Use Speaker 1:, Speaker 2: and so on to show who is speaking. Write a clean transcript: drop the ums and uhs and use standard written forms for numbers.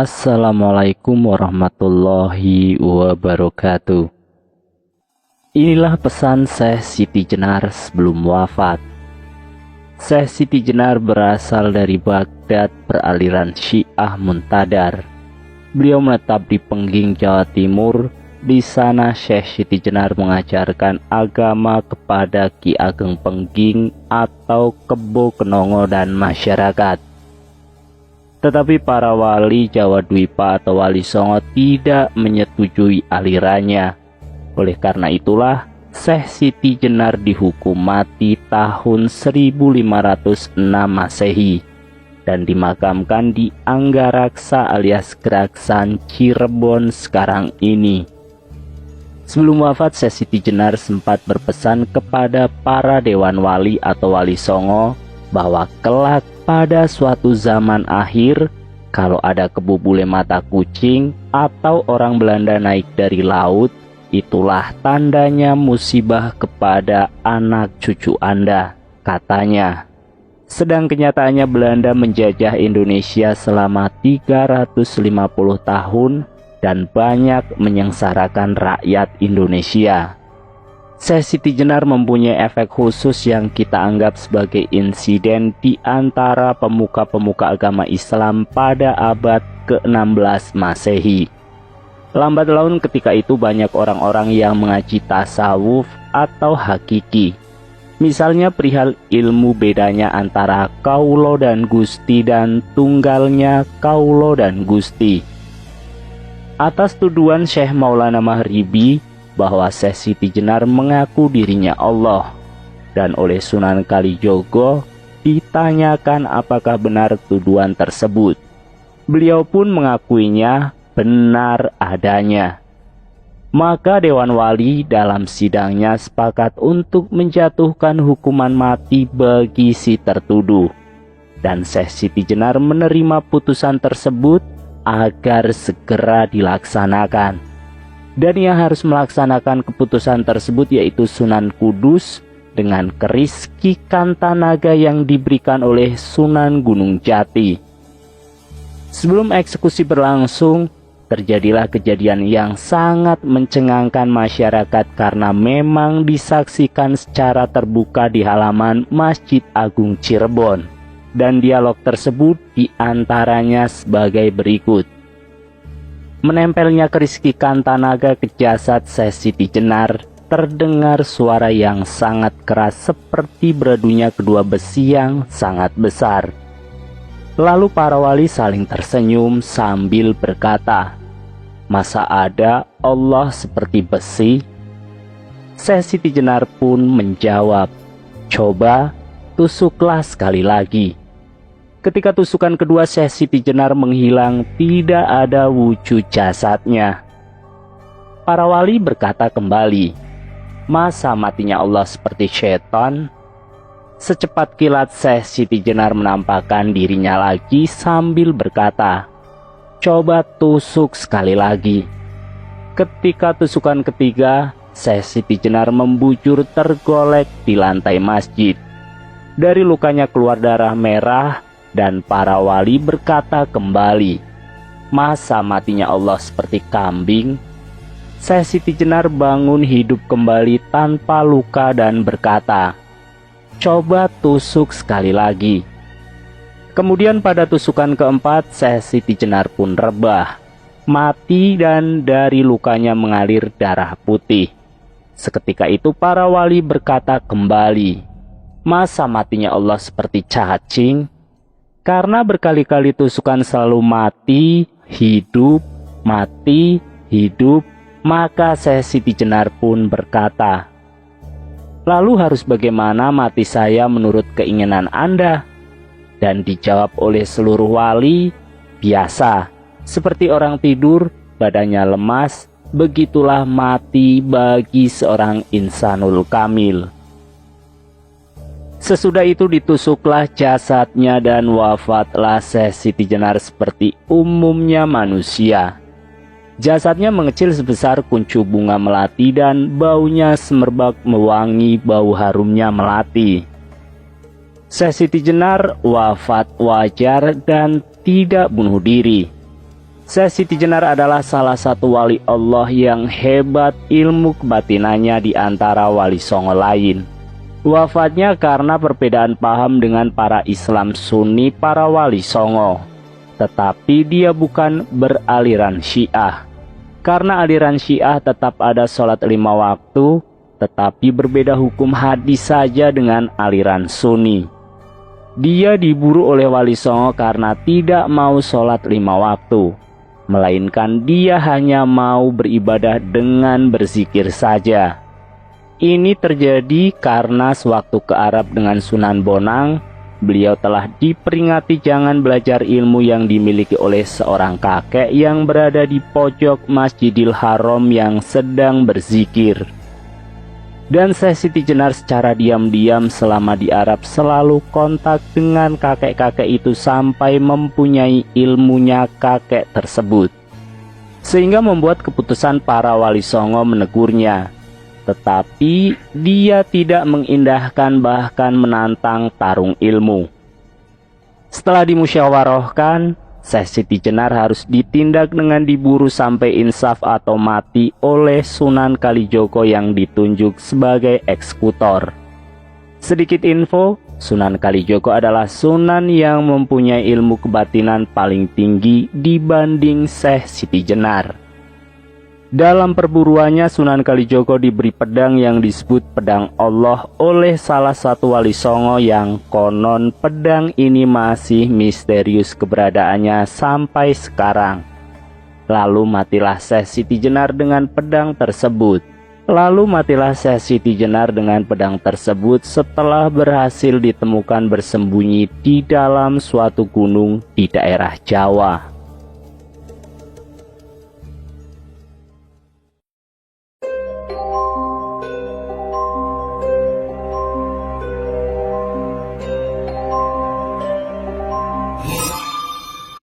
Speaker 1: Assalamualaikum warahmatullahi wabarakatuh. Inilah pesan Syekh Siti Jenar sebelum wafat. Syekh Siti Jenar berasal dari Baghdad beraliran Syiah Muntadar. Beliau menetap di Pengging, Jawa Timur. Di sana Syekh Siti Jenar mengajarkan agama kepada Ki Ageng Pengging atau Kebo Kenongo dan masyarakat. Tetapi para wali Jawa Dwipa atau Wali Songo tidak menyetujui alirannya. Oleh karena itulah, Syekh Siti Jenar dihukum mati tahun 1506 Masehi dan dimakamkan di Anggaraksa alias Geraksan, Cirebon sekarang ini. Sebelum wafat, Syekh Siti Jenar sempat berpesan kepada para dewan wali atau Wali Songo bahwa kelak pada suatu zaman akhir, kalau ada kebo bule mata kucing atau orang Belanda naik dari laut, itulah tandanya musibah kepada anak cucu Anda, katanya. Sedang kenyataannya Belanda menjajah Indonesia selama 350 tahun dan banyak menyengsarakan rakyat Indonesia. Syekh Siti Jenar mempunyai efek khusus yang kita anggap sebagai insiden di antara pemuka-pemuka agama Islam pada abad ke-16 Masehi. Lambat laun ketika itu banyak orang-orang yang mengaji tasawuf atau hakiki. Misalnya perihal ilmu bedanya antara Kaulo dan Gusti dan tunggalnya Kaulo dan Gusti. Atas tuduhan Syekh Maulana Mahribi bahwa Syekh Siti Jenar mengaku dirinya Allah, dan oleh Sunan Kalijogo ditanyakan apakah benar tuduhan tersebut. Beliau pun mengakuinya benar adanya. Maka Dewan Wali dalam sidangnya sepakat untuk menjatuhkan hukuman mati bagi si tertuduh, dan Syekh Siti Jenar menerima putusan tersebut agar segera dilaksanakan. Dan yang harus melaksanakan keputusan tersebut yaitu Sunan Kudus dengan keris Ki Kantanaga yang diberikan oleh Sunan Gunung Jati. Sebelum eksekusi berlangsung, terjadilah kejadian yang sangat mencengangkan masyarakat karena memang disaksikan secara terbuka di halaman Masjid Agung Cirebon. Dan dialog tersebut diantaranya sebagai berikut. Menempelnya keris Ki Kantanaga ke jasad Syekh Siti Jenar, terdengar suara yang sangat keras seperti beradunya kedua besi yang sangat besar. Lalu para wali saling tersenyum sambil berkata, "Masa ada Allah seperti besi?" Syekh Siti Jenar pun menjawab, "Coba tusuklah sekali lagi." Ketika tusukan kedua, Syekh Siti Jenar menghilang, tidak ada wujud jasadnya. Para wali berkata kembali, "Masa matinya Allah seperti syaitan?" Secepat kilat Syekh Siti Jenar menampakkan dirinya lagi sambil berkata, "Coba tusuk sekali lagi." Ketika tusukan ketiga, Syekh Siti Jenar membujur tergolek di lantai masjid. Dari lukanya keluar darah merah, dan para wali berkata kembali, "Masa matinya Allah seperti kambing?" Syekh Siti Jenar bangun hidup kembali tanpa luka dan berkata, "Coba tusuk sekali lagi." Kemudian pada tusukan keempat, Syekh Siti Jenar pun rebah, mati dan dari lukanya mengalir darah putih. Seketika itu para wali berkata kembali, "Masa matinya Allah seperti cacing?" Karena berkali-kali tusukan selalu mati, hidup, maka Syekh Siti Jenar pun berkata, "Lalu harus bagaimana mati saya menurut keinginan Anda?" Dan dijawab oleh seluruh wali, "Biasa, seperti orang tidur, badannya lemas, begitulah mati bagi seorang insanul kamil." Sesudah itu ditusuklah jasadnya dan wafatlah Syekh Siti Jenar seperti umumnya manusia. Jasadnya mengecil sebesar kuncup bunga melati dan baunya semerbak mewangi bau harumnya melati. Syekh Siti Jenar wafat wajar dan tidak bunuh diri. Syekh Siti Jenar adalah salah satu wali Allah yang hebat ilmu kebatinannya di antara wali songo lain. Wafatnya karena perbedaan paham dengan para Islam Sunni para wali songo. Tetapi dia bukan beraliran Syiah. Karena aliran Syiah tetap ada sholat 5 waktu, tetapi berbeda hukum hadis saja dengan aliran Sunni. Dia diburu oleh wali songo karena tidak mau sholat 5 waktu, melainkan dia hanya mau beribadah dengan berzikir saja. Ini terjadi karena sewaktu ke Arab dengan Sunan Bonang, beliau telah diperingati jangan belajar ilmu yang dimiliki oleh seorang kakek yang berada di pojok Masjidil Haram yang sedang berzikir. Dan Syekh Siti Jenar secara diam-diam selama di Arab selalu kontak dengan kakek-kakek itu sampai mempunyai ilmunya kakek tersebut, sehingga membuat keputusan para wali songo menegurnya. Tetapi dia tidak mengindahkan bahkan menantang tarung ilmu. Setelah dimusyawarahkan, Syekh Siti Jenar harus ditindak dengan diburu sampai insaf atau mati oleh Sunan Kalijogo yang ditunjuk sebagai eksekutor. Sedikit info, Sunan Kalijogo adalah sunan yang mempunyai ilmu kebatinan paling tinggi dibanding Syekh Siti Jenar. Dalam perburuannya, Sunan Kalijogo diberi pedang yang disebut pedang Allah oleh salah satu wali songo yang konon pedang ini masih misterius keberadaannya sampai sekarang. Lalu matilah Syekh Siti Jenar dengan pedang tersebut. Setelah berhasil ditemukan bersembunyi di dalam suatu gunung di daerah Jawa.